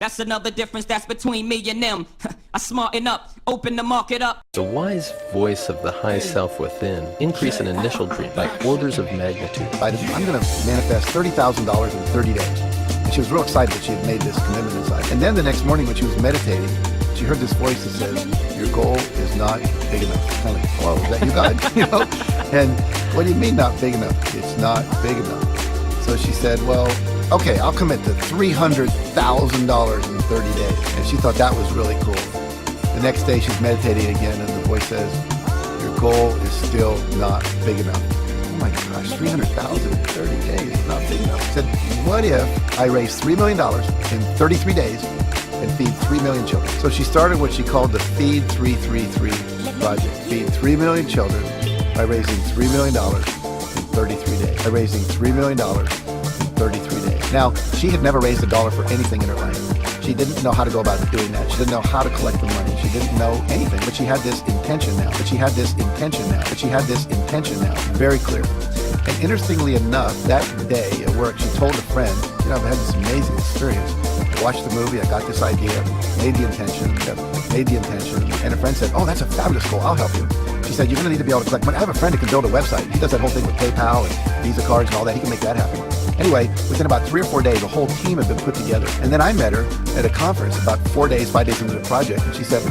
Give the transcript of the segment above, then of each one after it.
That's another difference that's between me and them. I smarten up, open the market up. The wise voice of the high self within increase an initial dream by orders of magnitude. I'm going to manifest $30,000 in 30 days. And she was real excited that she had made this commitment inside. And then the next morning when she was meditating, she heard this voice that says, your goal is not big enough. Kind of like, whoa, is that you, God? You know? And what do you mean not big enough? It's not big enough. So she said, well, okay, I'll commit to $300,000 in 30 days. And she thought that was really cool. The next day she's meditating again and the voice says, your goal is still not big enough. Oh my gosh, $300,000 in 30 days is not big enough. She said, what if I raise $3 million in 33 days and feed 3 million children? So she started what she called the Feed 333 project. Feed 3 million children by raising $3 million in 33 days. By raising $3 million in 33 days. Now, she had never raised a dollar for anything in her life. She didn't know how to go about doing that. She didn't know how to collect the money. She didn't know anything, but she had this intention now. Very clear. And interestingly enough, that day at work, she told a friend, you know, I've had this amazing experience. I watched the movie, I got this idea, made the intention, and a friend said, oh, that's a fabulous goal, I'll help you. She said, you're going to need to be able to collect money. I have a friend who can build a website. He does that whole thing with PayPal and Visa cards and all that. He can make that happen. Anyway, within about 3 or 4 days, the whole team had been put together. And then I met her at a conference about 5 days into the project. And she said,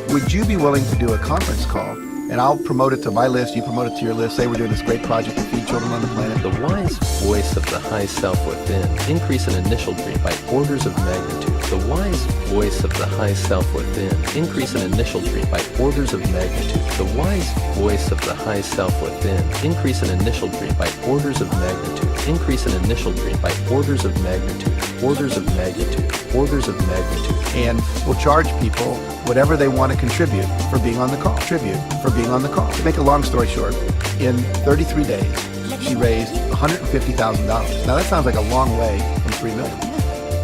would you be willing to do a conference call? And I'll promote it to my list, you promote it to your list, say we're doing this great project to feed children on the planet. The wise voice of the high self within increase an initial dream by orders of magnitude. The wise voice of the high self within increase an initial dream by orders of magnitude. The wise voice of the high self within increase an initial dream by orders of magnitude. Increase an initial dream by orders of magnitude. Orders of magnitude. Orders of magnitude. And we'll charge people whatever they want to contribute for being on the call. To make a long story short, in 33 days, she raised $150,000. Now that sounds like a long way from $3 million.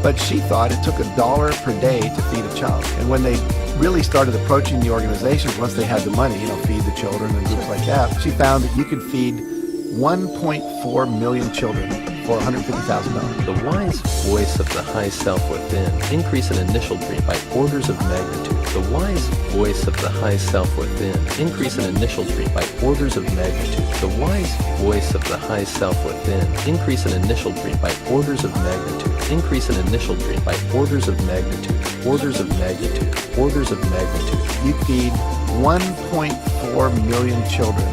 But she thought it took $1 per day to feed a child. And when they really started approaching the organizations, once they had the money, you know, feed the children and groups like that, she found that you could feed 1.4 million children for $150,000. The wise voice of the high self within increase an initial dream by orders of magnitude. The wise voice of the high self within increase an initial dream by orders of magnitude. The wise voice of the high self within increase an initial dream by orders of magnitude. Increase an initial dream by orders of magnitude. Orders of magnitude. Orders of magnitude. You feed 1.4 million children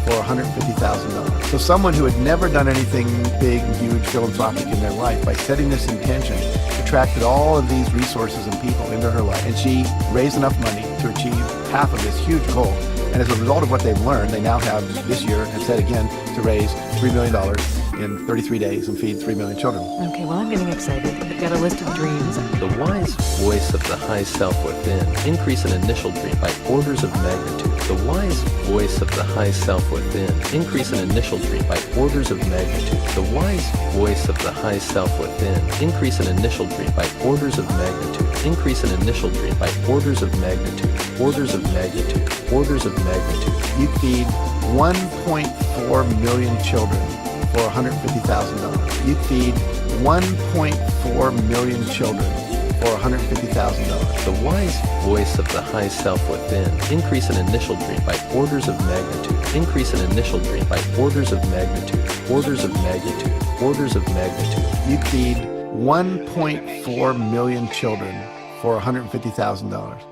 for $150,000. So someone who had never done anything big, huge, philanthropic in their life, by setting this intention, attracted all of these resources and people into her life. And she raised enough money to achieve half of this huge goal. And as a result of what they've learned, they now have this year, have said again, to raise $3 million in 33 days and feed 3 million children. Okay, well, I'm getting excited. I've got a list of dreams. The wise voice of the high self within increase an initial dream by orders of magnitude. The wise voice of the high self within increase an initial dream by orders of magnitude. The wise voice of the high self within increase an initial dream by orders of magnitude. Increase an initial dream by orders of magnitude. Orders of magnitude. Orders of magnitude. You feed 1.4 million children for $150,000. You feed 1.4 million children for $150,000. The wise voice of the high self within increase an initial dream by orders of magnitude. Increase an initial dream by orders of magnitude. Orders of magnitude. Orders of magnitude. You feed 1.4 million children for $150,000.